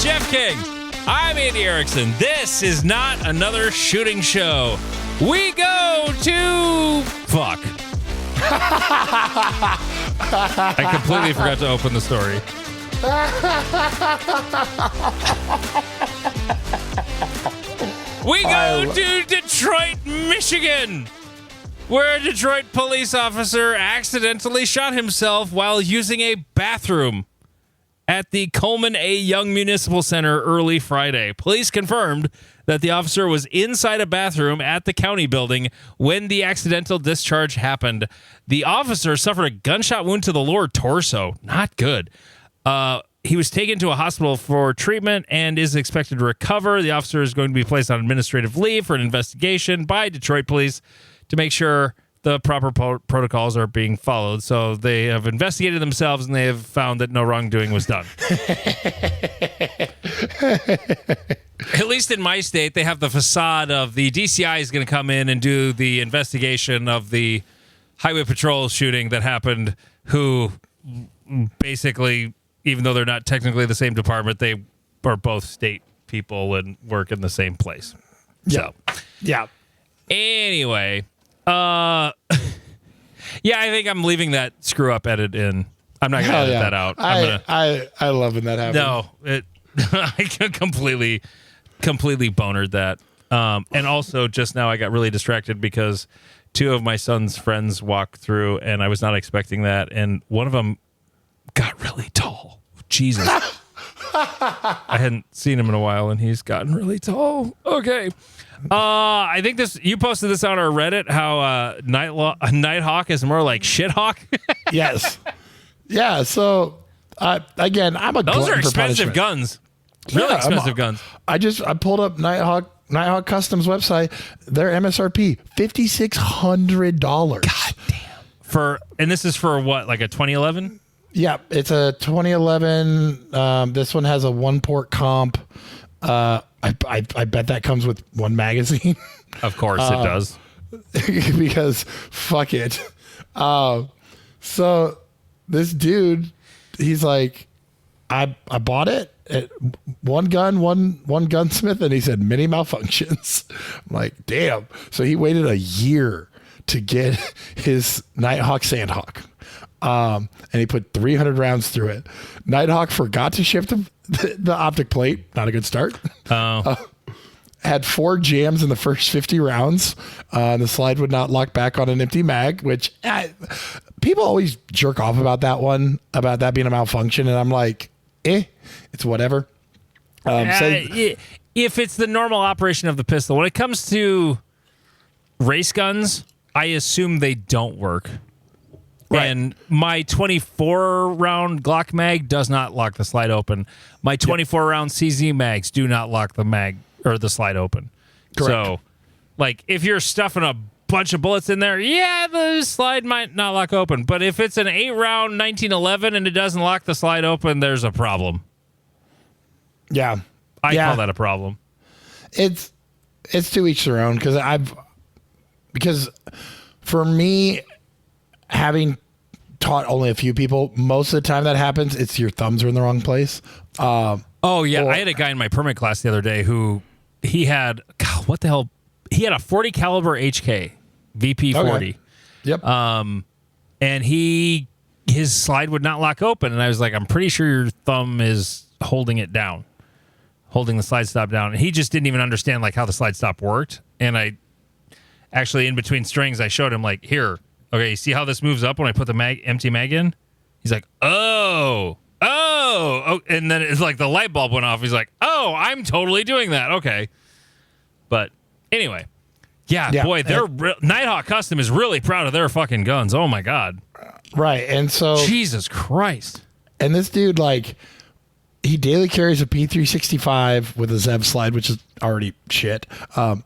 Jeff King. I'm Andy Erickson. This is not another shooting show. We go to... Fuck. I completely forgot to open the story. We go to Detroit, Michigan, where a Detroit police officer accidentally shot himself while using a bathroom at the Coleman A. Young Municipal Center early Friday. Police confirmed that the officer was inside a bathroom at the county building when the accidental discharge happened. The officer suffered a gunshot wound to the lower torso. Not good. He was taken to a hospital for treatment and is expected to recover. The officer is going to be placed on administrative leave for an investigation by Detroit police to make sure the proper protocols are being followed. So they have investigated themselves and they have found that no wrongdoing was done. At least in my state, they have the facade of the DCI is going to come in and do the investigation of the highway patrol shooting that happened, who basically, even though they're not technically the same department, they are both state people and work in the same place. Yeah. So, yeah. Anyway, yeah, I think I'm leaving that screw up edit in. I'm not going to edit that out. I love when that happens. No, I completely bonered that. And also just now I got really distracted because two of my son's friends walked through and I was not expecting that. And one of them got really tall. Jesus. I hadn't seen him in a while and he's gotten really tall. Okay. I think you posted this on our Reddit, how Nighthawk is more like Shithawk. Yes. Yeah. So again, I'm a Those are expensive guns. Really expensive guns. I pulled up Nighthawk Customs website. Their MSRP $5,600. God damn. And this is for what, like a 2011? Yeah, it's a 2011. This one has a one port comp. I bet that comes with one magazine. Of course it does. Because fuck it. So this dude, he's like, I bought it at one gunsmith, and he said many malfunctions. I'm like, damn. So he waited a year to get his Nighthawk Sandhawk. And he put 300 rounds through it. Nighthawk forgot to shift the optic plate. Not a good start. Had 4 jams in the first 50 rounds. The slide would not lock back on an empty mag, which people always jerk off about that one, about that being a malfunction. And I'm like, it's whatever. If it's the normal operation of the pistol, when it comes to race guns, I assume they don't work. Right. And my 24-round Glock mag does not lock the slide open. My 24-round CZ mags do not lock the mag or the slide open. Correct. So, like, if you're stuffing a bunch of bullets in there, yeah, the slide might not lock open. But if it's an 8-round 1911 and it doesn't lock the slide open, there's a problem. Yeah. I call that a problem. It's to each their own, because for me, having taught only a few people, most of the time that happens, it's your thumbs are in the wrong place. I had a guy in my permit class the other day who he had, what the hell? He had a 40 caliber HK VP40. Okay. Yep. And his slide would not lock open. And I was like, I'm pretty sure your thumb is holding it down, holding the slide stop down. And he just didn't even understand like how the slide stop worked. And I actually, in between strings, I showed him like, here, okay, you see how this moves up when I put the empty mag in? He's like, oh, and then it's like the light bulb went off. He's like, oh, I'm totally doing that. Okay. But anyway, boy, Nighthawk Custom is really proud of their fucking guns. Oh my God. Right. And so Jesus Christ. And this dude, like, he daily carries a P365 with a Zev slide, which is already shit. Sorry,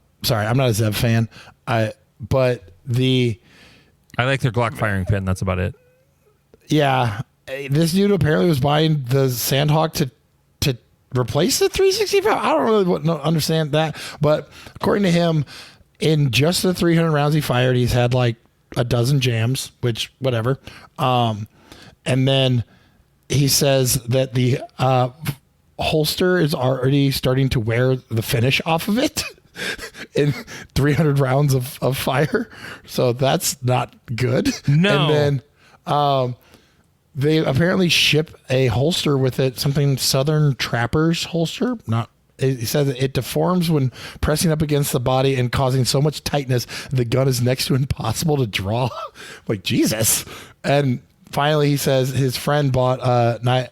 I'm not a Zev fan. I like their Glock firing pin. That's about it. Yeah. This dude apparently was buying the Sandhawk to replace the 365. I don't really understand that. But according to him, in just the 300 rounds he fired, he's had like a dozen jams, which whatever. And then he says that the holster is already starting to wear the finish off of it in 300 rounds of fire. So that's not good. No. And then they apparently ship a holster with it, something Southern Trappers holster. He says it deforms when pressing up against the body and causing so much tightness the gun is next to impossible to draw. Like, Jesus. And finally, he says his friend bought a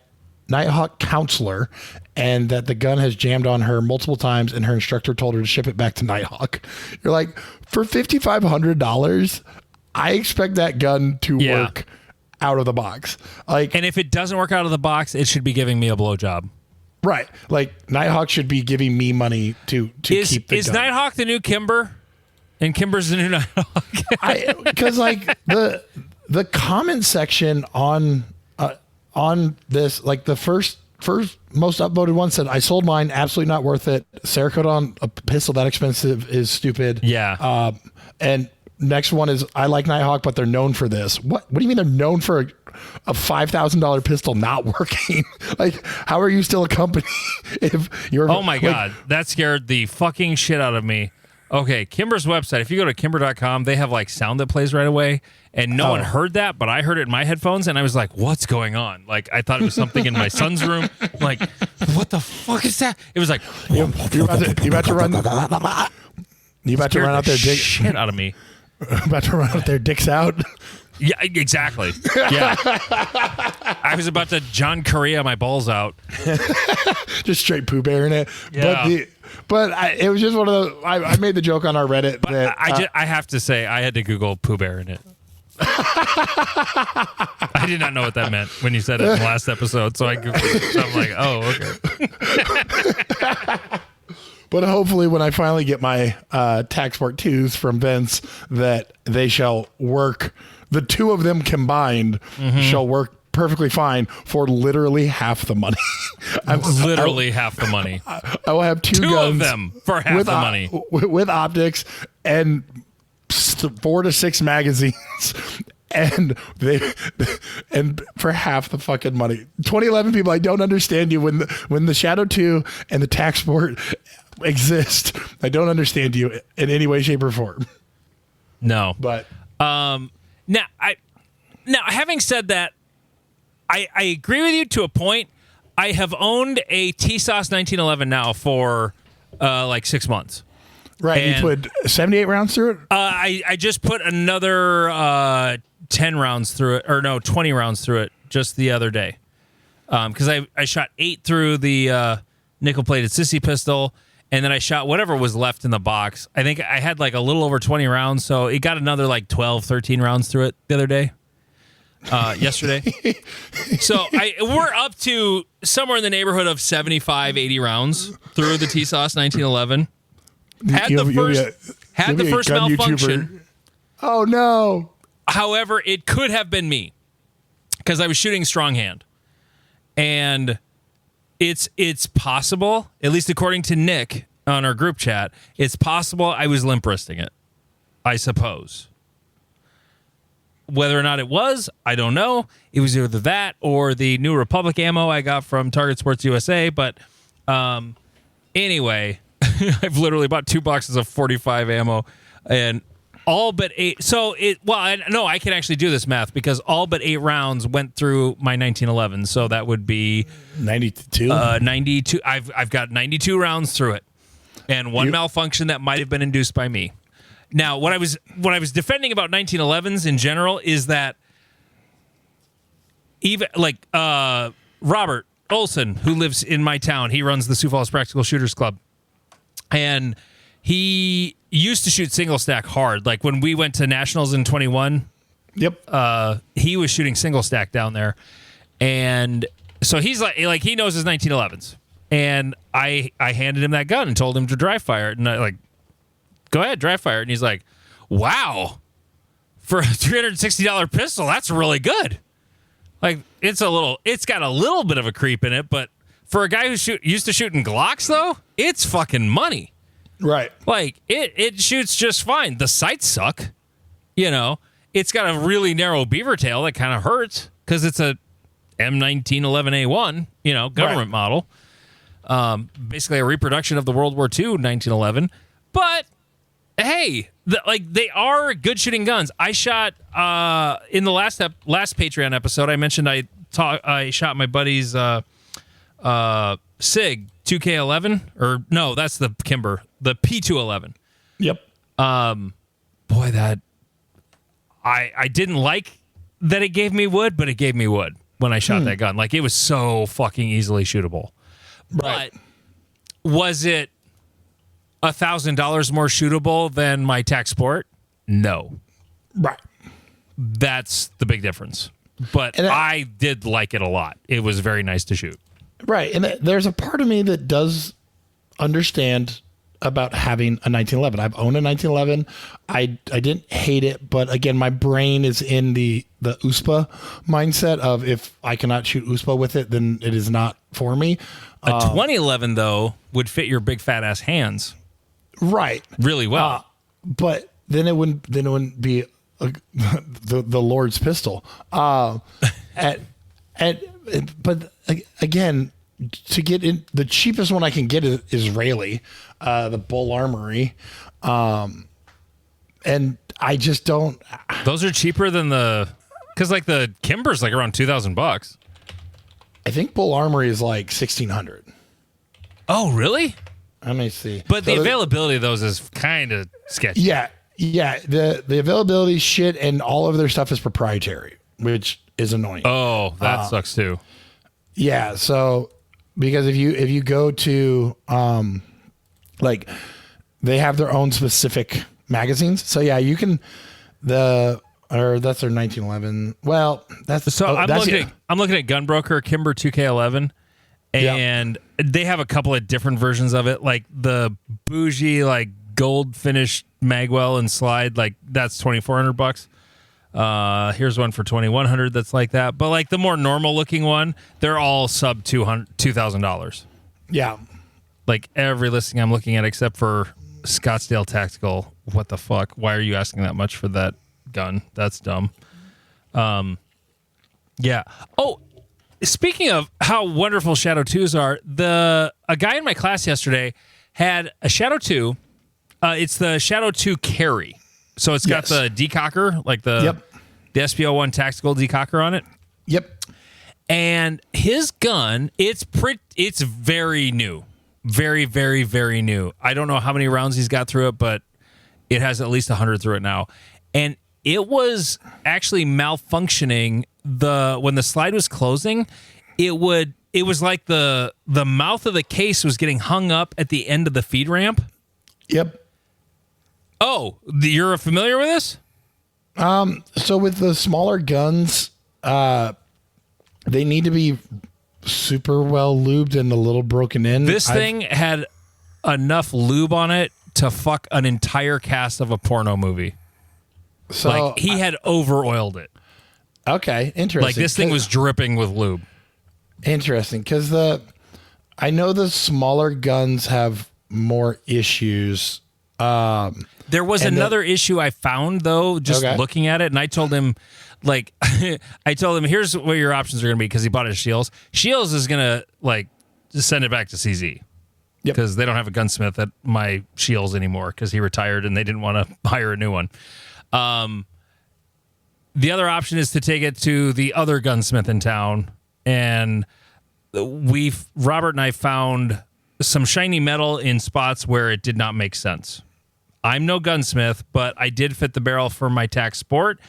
Nighthawk Counselor and that the gun has jammed on her multiple times and her instructor told her to ship it back to Nighthawk. You're like, for $5,500, I expect that gun to work out of the box. Like, and if it doesn't work out of the box, it should be giving me a blowjob. Right. Like, Nighthawk should be giving me money to keep the gun. Is Nighthawk the new Kimber? And Kimber's the new Nighthawk? Because, like, the comment section on this, like, the first most upvoted one said, I sold mine, absolutely not worth it. Cerakote on a pistol that expensive is stupid. Yeah. And next one is, I like Nighthawk, but they're known for this. What do you mean they're known for a $5,000 pistol not working? Like, how are you still a company if you're... Oh my God. That scared the fucking shit out of me. Okay, Kimber's website, if you go to kimber.com, they have like sound that plays right away. And no one heard that, but I heard it in my headphones and I was like, what's going on? Like, I thought it was something in my son's room. Like, what the fuck is that? It was like... You're about to run... You about to run out there, shit out of me. About to run out there, dicks out. Yeah, exactly. Yeah. I was about to John Correa my balls out. Just straight Pooh Bear in it. Yeah. But it was just one of those... I made the joke on our Reddit. But that, I have to say, I had to Google Pooh Bear in it. I did not know what that meant when you said it in the last episode, so I Googled it. So I'm like, oh, okay. But hopefully when I finally get my Taxport 2s from Vince, that they shall work. The two of them combined shall work perfectly fine for literally half the money. Literally half the money. I will have two guns of them for half the money. With optics and 4 to 6 magazines. And for half the fucking money. 2011 people, I don't understand you when the Shadow 2 and the Taxport exist. I don't understand you in any way, shape, or form. No. But now having said that, I agree with you to a point. I have owned a TSOS 1911 now for like 6 months. Right, and you put 78 rounds through it? I just put another 10 rounds through it, or no, 20 rounds through it just the other day. Because I shot 8 through the nickel-plated sissy pistol, and then I shot whatever was left in the box. I think I had like a little over 20 rounds, so it got another like 12, 13 rounds through it the other day. Yesterday. So we're up to somewhere in the neighborhood of 75, 80 rounds through the TSOS 1911. Had the first malfunction. YouTuber. Oh no. However, it could have been me because I was shooting strong hand. And it's possible, at least according to Nick on our group chat, it's possible I was limp wristing it, I suppose. Whether or not it was, I don't know. It was either that or the New Republic ammo I got from Target Sports USA. But anyway, I've literally bought 2 boxes of 45 ammo and all but 8. So I can actually do this math because all but 8 rounds went through my 1911. So that would be 92. 92. I've got 92 rounds through it, and one malfunction that might have been induced by me. Now, what I was defending about 1911s in general is that even like Robert Olson, who lives in my town, he runs the Sioux Falls Practical Shooters Club, and he used to shoot single stack hard. Like when we went to nationals in 21, he was shooting single stack down there, and so he's like he knows his 1911s, and I handed him that gun and told him to dry fire it, and I go ahead, dry fire. And he's like, wow, for a $360 pistol, that's really good. Like, it's got a little bit of a creep in it, but for a guy who's used to shooting Glocks, though, it's fucking money. Right. Like, it shoots just fine. The sights suck. You know, it's got a really narrow beaver tail that kind of hurts because it's a M1911A1, government model. Basically a reproduction of the World War II 1911. But hey, they are good shooting guns. I shot in the last Patreon episode. I mentioned I shot my buddy's Sig 2K11, or no, that's the Kimber, the P211. Yep. Boy, that I didn't like that it gave me wood, but it gave me wood when I shot that gun. Like, it was so fucking easily shootable. Right. But was it $1,000 more shootable than my TAC Sport? No. Right. That's the big difference. But I did like it a lot. It was very nice to shoot. Right. And there's a part of me that does understand about having a 1911. I've owned a 1911. I didn't hate it, but again, my brain is in the USPA mindset of, if I cannot shoot USPA with it, then it is not for me. A 2011 though would fit your big fat ass hands right really well. But then it wouldn't be the Lord's pistol. But again, to get in, the cheapest one I can get is Israeli, the Bull Armory, and I just don't. Those are cheaper than because like the Kimber's like around $2,000. I think Bull Armory is like 1,600. Oh, really? Let me see. But the availability of those is kind of sketchy. Yeah. The availability shit, and all of their stuff is proprietary, which is annoying. Oh, that sucks too. Yeah. So because if you go to like, they have their own specific magazines. So yeah, you can that's their 1911. Well, that's so. I'm looking at Gunbroker Kimber 2K11, and they have a couple of different versions of it, like the bougie, like gold finished magwell and slide. Like, that's $2,400. Here's one for $2,100 that's like that. But like the more normal looking one, they're all sub $2,000. Yeah. Like every listing I'm looking at except for Scottsdale Tactical. What the fuck? Why are you asking that much for that gun? That's dumb. Yeah. Oh, speaking of how wonderful Shadow 2s are, a guy in my class yesterday had a Shadow 2. It's the Shadow 2 Carry. So it's got the decocker, like the SPO1 tactical decocker on it. Yep. And his gun, it's very new. Very, very, very new. I don't know how many rounds he's got through it, but it has at least 100 through it now. And it was actually malfunctioning. When the slide was closing, it was like the mouth of the case was getting hung up at the end of the feed ramp. Yep. Oh, you're familiar with this? So with the smaller guns, they need to be super well lubed and a little broken in. This thing had enough lube on it to fuck an entire cast of a porno movie. So like, he had over-oiled it. Okay, interesting. Like, this thing was dripping with lube. Interesting, because I know the smaller guns have more issues. There was another issue I found, though, just looking at it, and I told him, like, here's what your options are going to be, because he bought his Shields. Shields is going to, like, just send it back to CZ. Because they don't have a gunsmith at my Shields anymore, because he retired and they didn't want to hire a new one. The other option is to take it to the other gunsmith in town, and Robert and I found some shiny metal in spots where it did not make sense. I'm no gunsmith, but I did fit the barrel for my TAC Sport,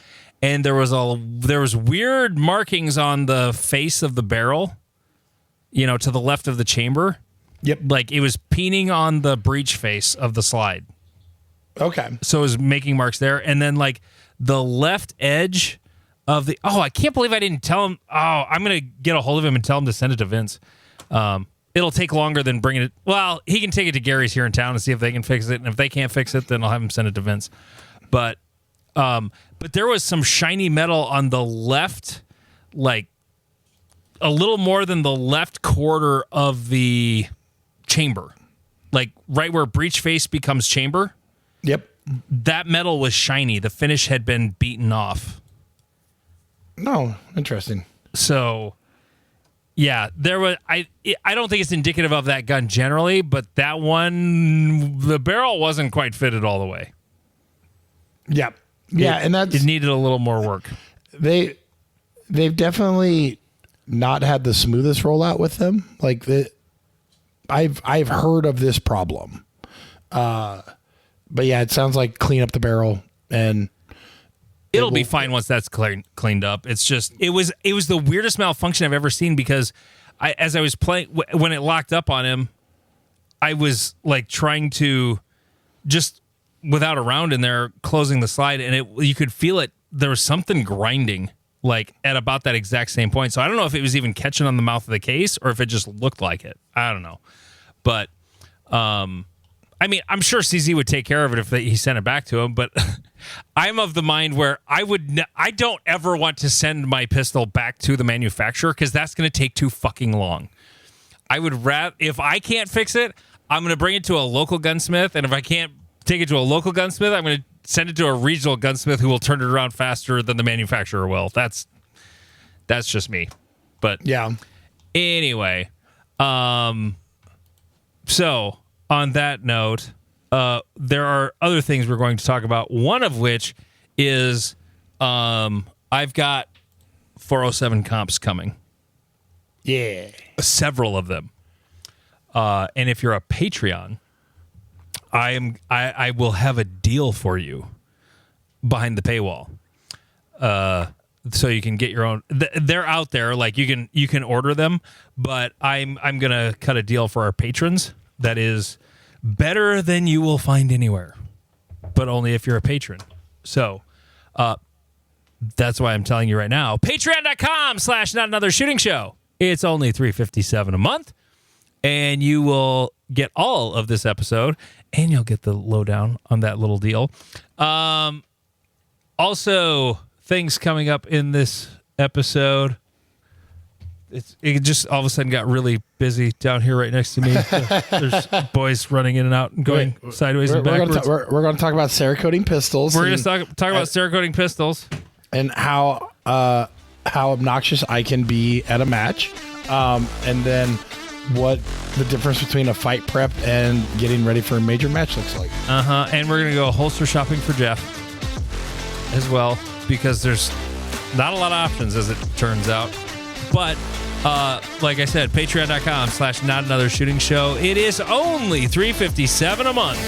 and there was weird markings on the face of the barrel, to the left of the chamber. Yep. Like, it was peening on the breech face of the slide. Okay. So it was making marks there. And then, like, the left edge of the... Oh, I can't believe I didn't tell him... Oh, I'm going to get a hold of him and tell him to send it to Vince. It'll take longer than bringing it... Well, he can take it to Gary's here in town and see if they can fix it. And if they can't fix it, then I'll have him send it to Vince. But there was some shiny metal on the left, like, a little more than the left quarter of the chamber. Like, right where breech face becomes chamber. Yep. That metal was shiny. The finish had been beaten off. No, interesting. So, Yeah, there was. I don't think it's indicative of that gun generally, but that one, the barrel wasn't quite fitted all the way. Yeah, yeah, and it needed a little more work. They've definitely not had the smoothest rollout with them. Like I've heard of this problem, but yeah, it sounds like clean up the barrel and. It'll be fine once that's cleaned up. It's just it was the weirdest malfunction I've ever seen because as I was playing when it locked up on him, I was like trying to just without a round in there closing the slide and you could feel it. There was something grinding like at about that exact same point. So I don't know if it was even catching on the mouth of the case or if it just looked like it. I don't know, but I mean, I'm sure CZ would take care of it if he sent it back to him, but I'm of the mind where I don't ever want to send my pistol back to the manufacturer because that's going to take too fucking long. I would rather, if I can't fix it, I'm going to bring it to a local gunsmith, and if I can't take it to a local gunsmith, I'm going to send it to a regional gunsmith who will turn it around faster than the manufacturer will. That's just me. But yeah. Anyway, so on that note, there are other things we're going to talk about. One of which is I've got 407 comps coming. Yeah. Several of them. And if you're a Patreon, I will have a deal for you behind the paywall. So you can get your own. They're out there, like you can order them, but I'm gonna cut a deal for our patrons that is better than you will find anywhere, but only if you're a patron. So that's why I'm telling you right now. Patreon.com/NotAnotherShootingShow. It's only $3.57 a month, and you will get all of this episode, and you'll get the lowdown on that little deal. Also, things coming up in this episode. It just all of a sudden got really busy down here right next to me. There's boys running in and out and going sideways and backwards. We're going to talk about Cerakoting pistols. We're going to talk about Cerakoting pistols. And how obnoxious I can be at a match. And then what the difference between a fight prep and getting ready for a major match looks like. And we're going to go holster shopping for Jeff as well, because there's not a lot of options as it turns out. But like I said, patreon.com/NotAnotherShootingShow. It is only $3.57 a month.